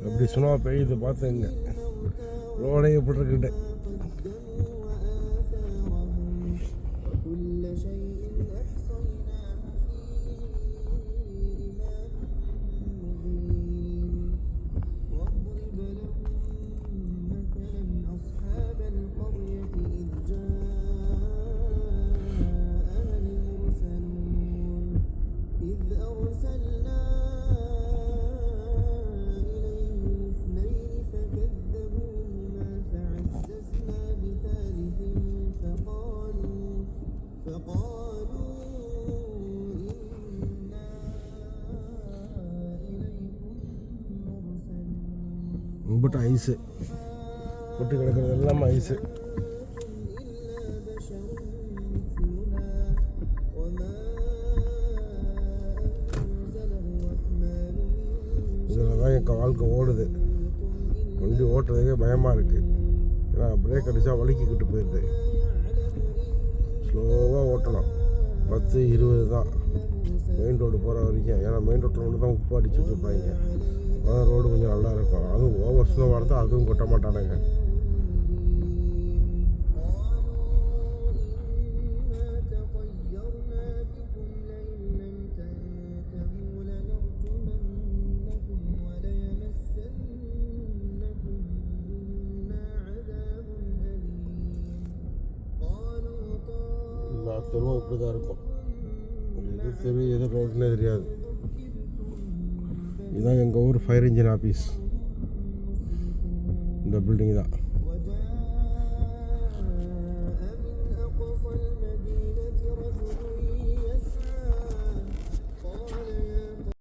எப்படி சுனா பெய்யுது பார்த்துங்க. ரோடே எப்படி இருக்குட்டு. ரொம்ப ஐஸு கொட்டி கிடக்கிறது எல்லாமே ஐஸு. இதில் தான் என் வாழ்க்கை ஓடுது. வண்டி ஓட்டுறதுக்கே பயமாக இருக்குது. ஏன்னா பிரேக் அடித்தா வலிக்கிக்கிட்டு போயிடுது. ஸ்லோவாக ஓட்டணும். 10-20 தான் மெயின் ரோடு போகிற வரைக்கும். ஏன்னா மெயின் ரோட்டில் மட்டும் தான் உப்பு அடிச்சுட்டு இருப்பாங்க. அதான் ரோடு கொஞ்சம் நல்லா இருக்கும். அதுவும் ஓவர் ஸ்லோ வரது அதுவும் கொட்ட மாட்டானுங்க. எல்லா தெருவும் இப்படி தான் இருக்கும். எது தெரு எது ரோடுன்னே தெரியாது. இதுதான் எங்கள் ஊர் ஃபயர் இன்ஜின் ஆஃபீஸ். இந்த பில்டிங் தான்.